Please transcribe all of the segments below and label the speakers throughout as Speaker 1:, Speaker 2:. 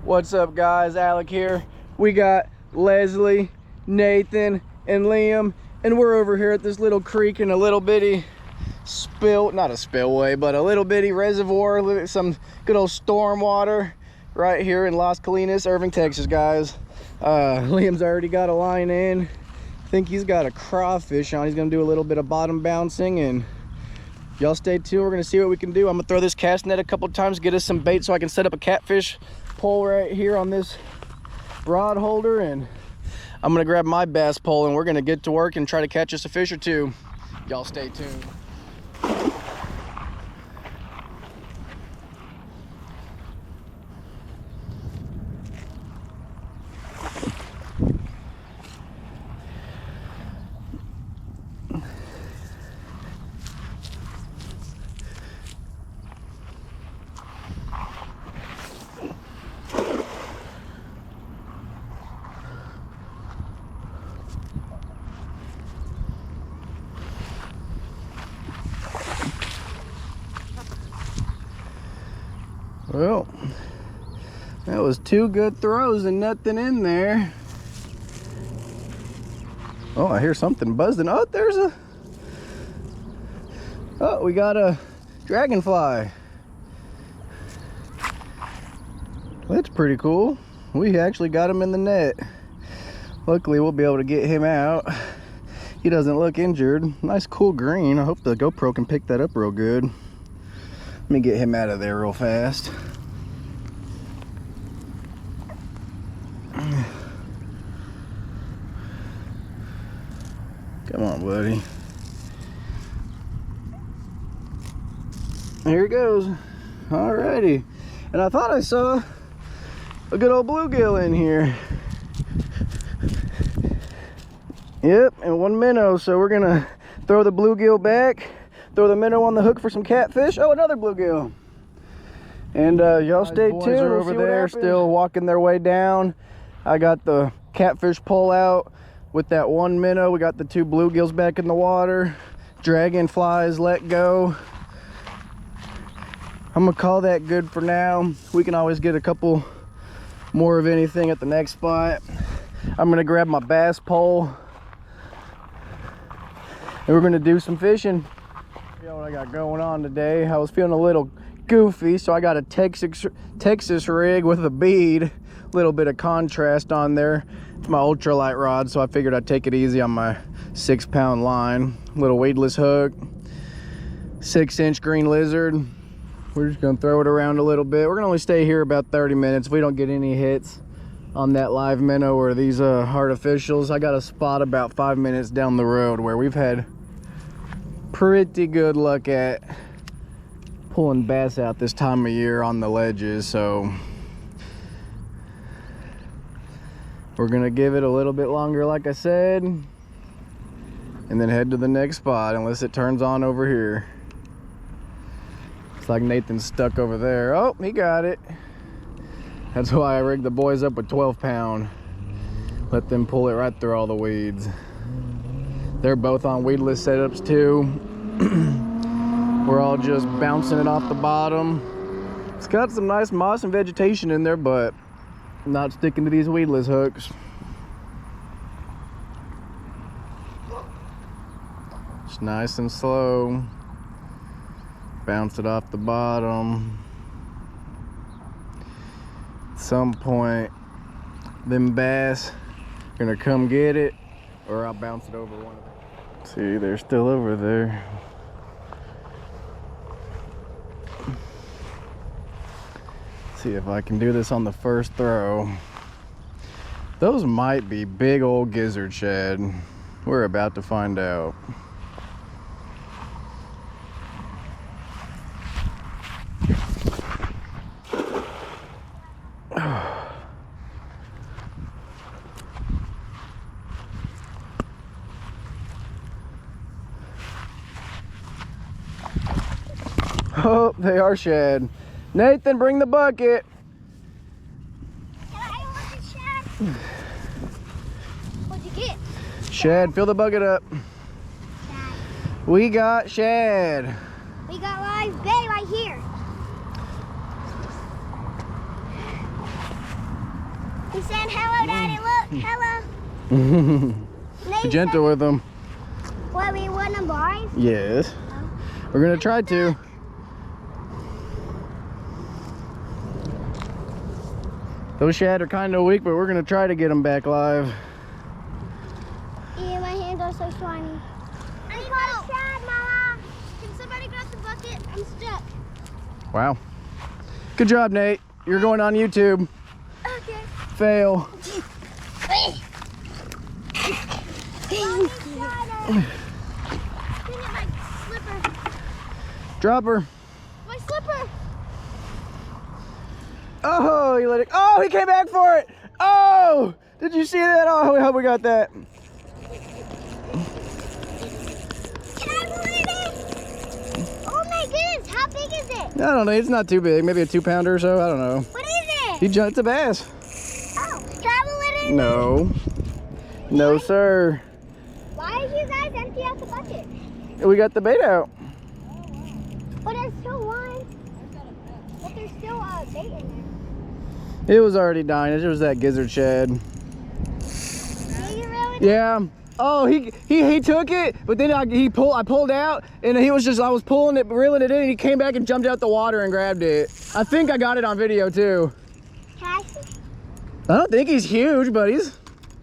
Speaker 1: What's up, guys? Alec here. We got Leslie, Nathan, and Liam, and we're over here at this little creek in a little bitty not a spillway, but a little bitty reservoir, some good old storm water right here in Las Colinas, Irving, Texas, guys. Liam's already got a line in. I think he's got a crawfish on. He's gonna do a little bit of bottom bouncing, and y'all stay tuned. We're gonna see what we can do. I'm gonna throw this cast net a couple times, get us some bait so I can set up a catfish pole right here on this rod holder, and I'm gonna grab my bass pole and we're gonna get to work and try to catch us a fish or two. Y'all stay tuned. Well, that was two good throws and nothing in there. Oh, I hear something buzzing. Oh, we got a dragonfly. That's pretty cool. We actually got him in the net. Luckily, we'll be able to get him out. He doesn't look injured. Nice cool green. I hope the GoPro can pick that up real good. Let me get him out of there real fast. Come on, buddy. Here he goes. Alrighty. And I thought I saw a good old bluegill in here. Yep, and one minnow. So we're gonna throw the bluegill back, throw the minnow on the hook for some catfish. Oh, another bluegill. And y'all stay tuned. Are over there still walking their way down. I got the catfish pole out with that one minnow. We got the two bluegills back in the water. Dragonflies let go. I'm gonna call that good for now. We can always get a couple more of anything at the next spot. I'm gonna grab my bass pole and we're gonna do some fishing. You know what I got going on today? I was feeling a little goofy, so I got a Texas rig with a bead, little bit of contrast on there. It's my ultralight rod, so I figured I'd take it easy on my 6-pound line. Little weedless hook, 6-inch green lizard. We're just gonna throw it around a little bit. We're gonna only stay here about 30 minutes. If we don't get any hits on that live minnow or these artificials, I got a spot about 5 minutes down the road where we've had pretty good luck at pulling bass out this time of year on the ledges. So we're gonna give it a little bit longer, like I said, and then head to the next spot unless it turns on over here. It's like Nathan's stuck over there. Oh, he got it. That's why I rigged the boys up with 12-pound. Let them pull it right through all the weeds. They're both on weedless setups too. We're all just bouncing it off the bottom. It's got some nice moss and vegetation in there, but not sticking to these weedless hooks. Just nice and slow. Bounce it off the bottom. At some point, them bass are gonna come get it, or I'll bounce it over one of them. See, they're still over there. See if I can do this on the first throw. Those might be big old gizzard shad. We're about to find out. Oh, they are shad. Nathan, bring the bucket.
Speaker 2: What'd you get?
Speaker 1: Shad, fill the bucket up.
Speaker 2: Shad.
Speaker 1: We got shad.
Speaker 2: We got live bait right here. He's saying hello, Daddy. Look, hello.
Speaker 1: Be gentle with them.
Speaker 2: What, we want them boys?
Speaker 1: Yes. We're gonna try to. Those shad are kind of weak, but we're gonna try to get them back live.
Speaker 2: Yeah, my hands are so slimy. I caught a shad, Mama. Can somebody grab the bucket? I'm stuck.
Speaker 1: Wow. Good job, Nate. You're going on YouTube.
Speaker 2: Okay.
Speaker 1: Fail.
Speaker 2: My slipper.
Speaker 1: Drop her.
Speaker 2: My slipper.
Speaker 1: Oh, he let it. Oh, he came back for it. Oh, did you see that? Oh, I hope we got that.
Speaker 2: Can I believe it? Oh my goodness, how big is it?
Speaker 1: I don't know. It's not too big. Maybe a 2-pounder or so. I don't know.
Speaker 2: What is it?
Speaker 1: He jumped. It's a bass.
Speaker 2: Oh, travel it in?
Speaker 1: No. No, sir.
Speaker 2: Why did you guys empty out the bucket?
Speaker 1: We got the bait out.
Speaker 2: But there's still one. But there's still a bait in there.
Speaker 1: It was already dying. It was that gizzard shad.
Speaker 2: Did you really?
Speaker 1: Yeah. Oh, he took it, but then I pulled out, and I was pulling it, reeling it in, and he came back and jumped out the water and grabbed it. I think I got it on video too.
Speaker 2: Can I see?
Speaker 1: I don't think he's huge, but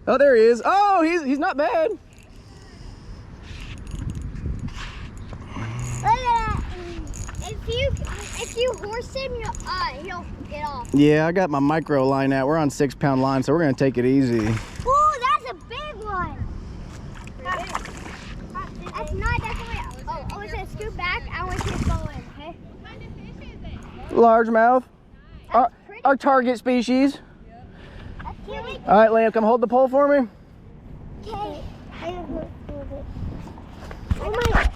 Speaker 1: oh, there he is. Oh, he's not bad.
Speaker 2: Look at that. If you horse him, he'll get off.
Speaker 1: Yeah, I got my micro line out. We're on 6-pound line, so we're gonna take it easy.
Speaker 2: Ooh, that's a big one. That's not definitely. Oh, is it scoot back? I want you to go in, okay?
Speaker 1: What kind of fish is it? Largemouth. Our target species.
Speaker 2: That's cute.
Speaker 1: All right, Liam, come hold the pole for me.
Speaker 2: Okay. Oh my.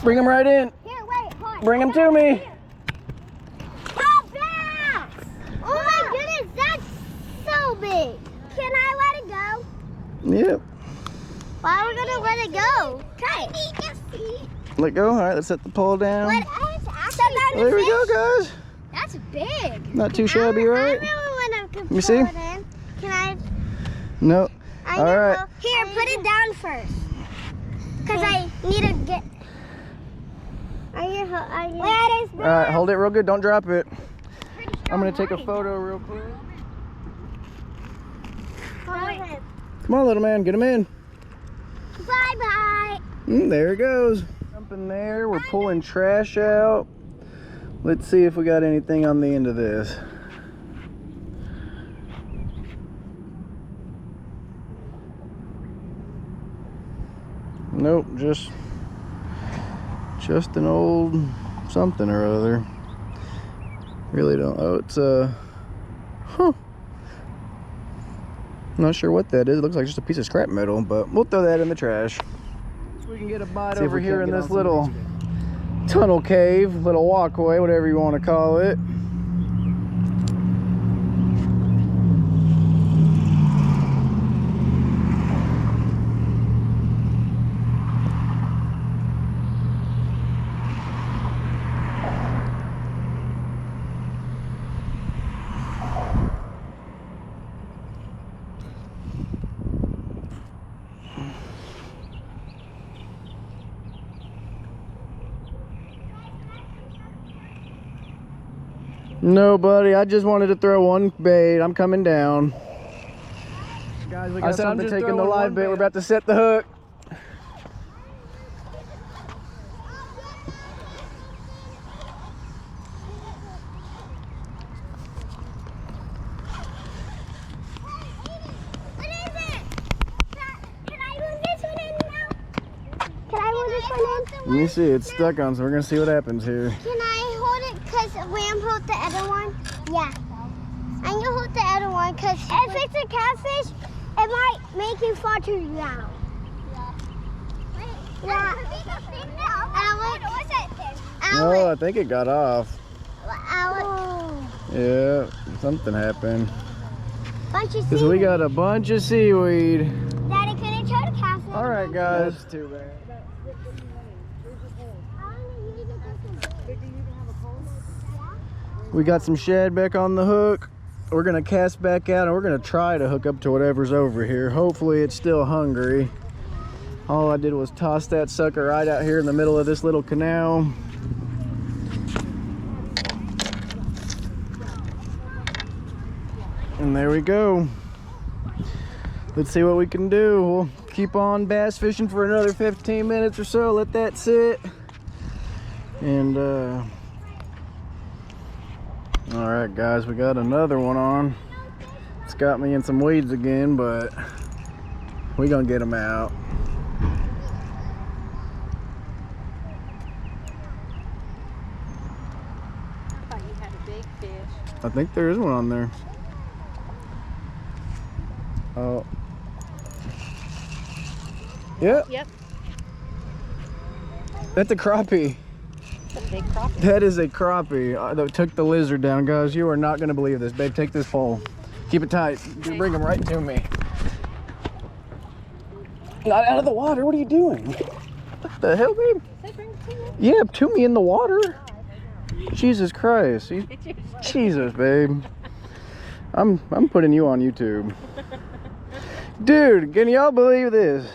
Speaker 1: Bring him right in.
Speaker 2: Here, wait, hold on.
Speaker 1: Bring him to me.
Speaker 2: Oh, bass! Oh my goodness, that's so big. Can I let it go?
Speaker 1: Yep.
Speaker 2: Why are we gonna let it go? Okay.
Speaker 1: Let go. All right, let's set the pole down.
Speaker 2: What?
Speaker 1: There we go, guys.
Speaker 2: That's big.
Speaker 1: Not too shabby, right?
Speaker 2: I really want to
Speaker 1: Let me see.
Speaker 2: It in. Can I?
Speaker 1: No.
Speaker 2: I
Speaker 1: All right.
Speaker 2: Here, put it down first. Because I need to get.
Speaker 1: All right, hold it real good. Don't drop it. I'm gonna take a photo real quick. Come on, little man, get him in.
Speaker 2: Bye bye.
Speaker 1: There he goes. Jumping there. We're pulling trash out. Let's see if we got anything on the end of this. Nope, just an old something or other. Really don't. Oh, it's not sure what that is. It looks like just a piece of scrap metal, but we'll throw that in the trash. So we can get a bite over here in this little tunnel cave, little walkway, whatever you want to call it. No, buddy, I just wanted to throw one bait. I'm coming down. Guys, we got something taking the live bait. We're about to set the hook.
Speaker 2: What is it? Can I move this one in now? Can I move this one in?
Speaker 1: Let me see. It's stuck on, so we're going to see what happens here.
Speaker 2: Can I hold it because Lamb hold the other one? Yeah. And you hold the other one because if it's a catfish, it might make you fall to the ground. Yeah.
Speaker 1: Oh, I think it got off.
Speaker 2: Alex.
Speaker 1: Yeah, something happened.
Speaker 2: Bunch of
Speaker 1: Because we got a bunch of seaweed.
Speaker 2: Daddy, can I try to cast it?
Speaker 1: All right, guys. That's too bad. We got some shad back on the hook. we're gonna cast back out and we're gonna try to hook up to whatever's over here. Hopefully it's still hungry. All I did was toss that sucker right out here in the middle of this little canal. And there we go. Let's see what we can do. We'll keep on bass fishing for another 15 minutes or so. Let that sit. And all right, guys, we got another one on. It's got me in some weeds again, but we gonna get them out.
Speaker 3: I thought you had a big fish.
Speaker 1: I think there is one on there. Oh. Yep.
Speaker 3: Yep.
Speaker 1: That's a crappie.
Speaker 3: That's a big crappie.
Speaker 1: That is a crappie that took the lizard down, guys. You are not going to believe this. Babe, take this pole. Keep it tight. Bring him right to me. Not out of the water. What are you doing? What the hell, babe?
Speaker 3: They bring it to you?
Speaker 1: Yeah, to me in the water. Jesus Christ. Jesus, babe. I'm putting you on YouTube. Dude, can y'all believe this?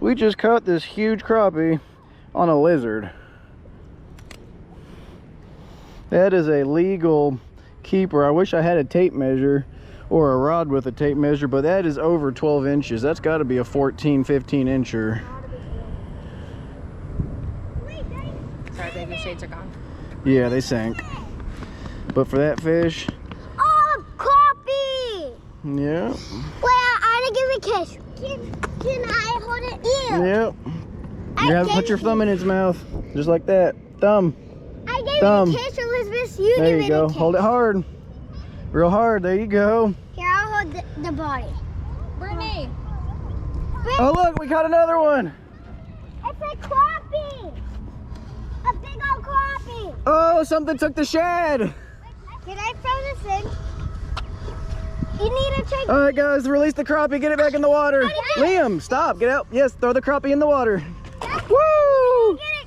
Speaker 1: We just caught this huge crappie on a lizard. That is a legal keeper. I wish I had a tape measure or a rod with a tape measure, but that is over 12 inches. That's got to be a 14, 15 incher.
Speaker 3: Sorry, baby, shades are gone.
Speaker 1: Yeah, they sank. But for that fish,
Speaker 2: Oh, crappie!
Speaker 1: yeah.
Speaker 2: Wait, I want to give a kiss. Can I hold it? Ew.
Speaker 1: Yep. You have to put your thumb in its mouth. Just like that. Thumb.
Speaker 2: I gave
Speaker 1: Thumb.
Speaker 2: it a kiss, Elizabeth. You
Speaker 1: There
Speaker 2: give
Speaker 1: you
Speaker 2: it
Speaker 1: go.
Speaker 2: a kiss.
Speaker 1: Hold it hard. Real hard. There you go.
Speaker 2: Here, I'll hold the body.
Speaker 3: Brittany!
Speaker 1: Oh, look. We caught another one.
Speaker 2: It's a crappie. A big old crappie.
Speaker 1: Oh, something took the shad.
Speaker 2: Can I throw this in? You need to take.
Speaker 1: All right, guys. Release the crappie. Get it back in the water. Liam, stop. Get out. Yes, throw the crappie in the water. Woo!
Speaker 2: Get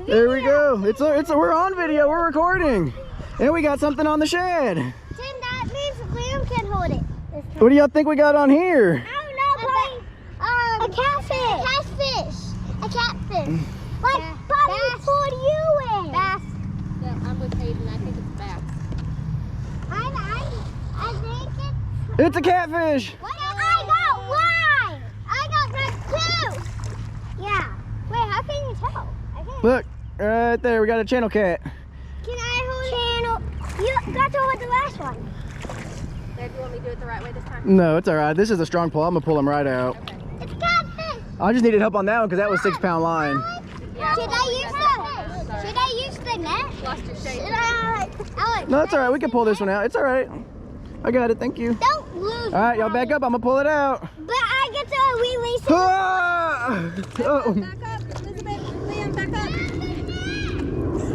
Speaker 2: it.
Speaker 1: There we go. We're on video. We're recording. And we got something on the shed.
Speaker 2: Tim, that means Liam can hold it.
Speaker 1: What do y'all think we got on here?
Speaker 2: I don't know, but a catfish. A catfish. Like, Bobby pulled you in. Bass.
Speaker 3: Yeah, I'm with Aiden. I think it's bass.
Speaker 2: I think it's.
Speaker 1: It's a catfish.
Speaker 2: What? I got one. I got that too. Yeah. Wait, how can you tell? I can't.
Speaker 1: Look, right there. We got a channel cat.
Speaker 2: Can I hold channel? You got to hold the last one.
Speaker 3: Babe, you want me to do it the right way this time?
Speaker 1: No, it's all right. This is a strong pull. I'm gonna pull him right out.
Speaker 3: Okay.
Speaker 2: It's a catfish.
Speaker 1: I just needed help on that one because that was 6-pound line.
Speaker 3: Yeah,
Speaker 2: Should I use the net?
Speaker 3: Lost your shape.
Speaker 2: Should I? Alex,
Speaker 1: No, it's all right. We can pull this one out. It's all right. I got it. Thank you.
Speaker 2: don't lose.
Speaker 1: All right, y'all back up. I'm gonna pull it out.
Speaker 2: But I get to release it.
Speaker 1: Ah! Oh.
Speaker 3: Back up, Elizabeth. Liam, back up.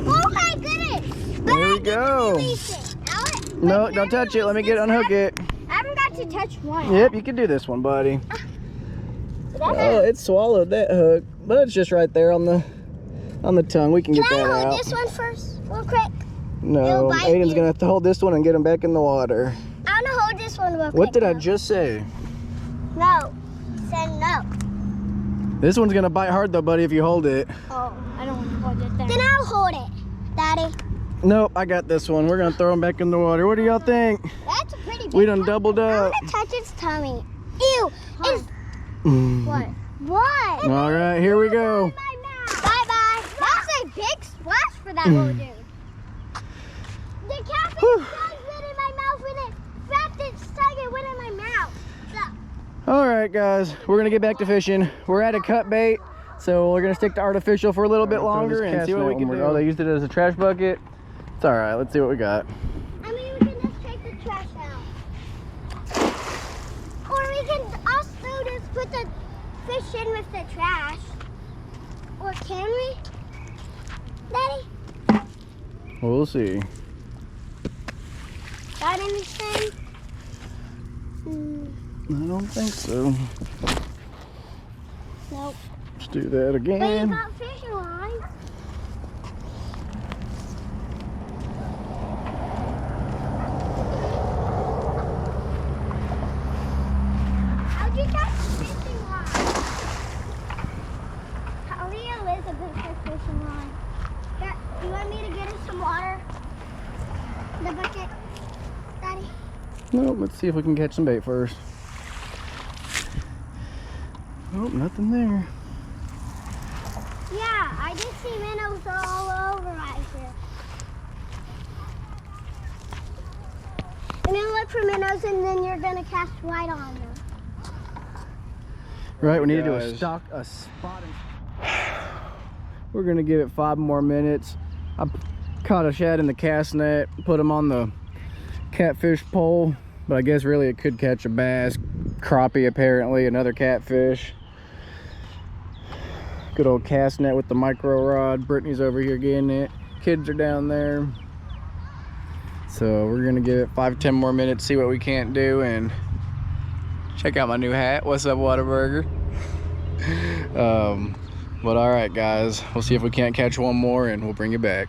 Speaker 2: Oh my goodness. But
Speaker 1: There
Speaker 2: I
Speaker 1: we
Speaker 2: get to
Speaker 1: go.
Speaker 2: release it. Alex,
Speaker 1: No,
Speaker 2: but
Speaker 1: don't touch it. Let me get unhook it.
Speaker 2: I haven't got to touch one.
Speaker 1: Yep, you can do this one, buddy.
Speaker 2: That's
Speaker 1: Oh, it swallowed that hook, but it's just right there on the tongue. We can
Speaker 2: Can
Speaker 1: get
Speaker 2: I
Speaker 1: that
Speaker 2: hold
Speaker 1: out.
Speaker 2: this one first, real quick?
Speaker 1: No,
Speaker 2: It'll bite
Speaker 1: Aiden's
Speaker 2: you.
Speaker 1: gonna have to hold this one and get him back in the water.
Speaker 2: I want to hold this one real quick.
Speaker 1: What did I
Speaker 2: though.
Speaker 1: just say?
Speaker 2: No. Said no.
Speaker 1: This one's gonna bite hard though, buddy, if you hold it.
Speaker 2: Oh, I don't want to hold it there. Then I'll hold it, Daddy.
Speaker 1: Nope, I got this one. We're gonna throw him back in the water. What do y'all think?
Speaker 2: That's a pretty big
Speaker 1: We done
Speaker 2: one.
Speaker 1: doubled
Speaker 2: I
Speaker 1: up.
Speaker 2: want to touch its tummy. Ew. It's
Speaker 1: What?
Speaker 2: what?
Speaker 1: All right, here we go.
Speaker 2: Bye-bye. That's a big splash for that little dude. The catfish
Speaker 1: Whew.
Speaker 2: went in my mouth and it wrapped its tongue and went in my mouth. So,
Speaker 1: All right, guys, we're gonna get back to fishing. We're at a cut bait, so we're gonna stick to artificial for a little bit longer and see what we can do. Oh, they used it as a trash bucket. It's all right. Let's see what we got.
Speaker 2: I mean, we can just take the trash out. Or we can also just put the fish in with the trash. Or can we? Daddy?
Speaker 1: We'll see.
Speaker 2: Got anything?
Speaker 1: I don't think so.
Speaker 2: Nope.
Speaker 1: Let's do that
Speaker 2: But you
Speaker 1: again.
Speaker 2: got fishing line.
Speaker 1: Nope, let's see if we can catch some bait first. Nope, nothing there.
Speaker 2: Yeah, I just see minnows all over right here. I'm gonna look for minnows and then you're gonna cast right on them.
Speaker 1: Right, we need to do a spotting. We're gonna give it 5 more minutes. I caught a shad in the cast net, put them on the catfish pole, but I guess really it could catch a bass, crappie apparently, another catfish. Good old cast net with the micro rod. Brittany's over here getting it. Kids are down there. So we're gonna give it 5-10 more minutes, see what we can't do, and check out my new hat. What's up, Whataburger? But all right, guys, we'll see if we can't catch one more and we'll bring you back.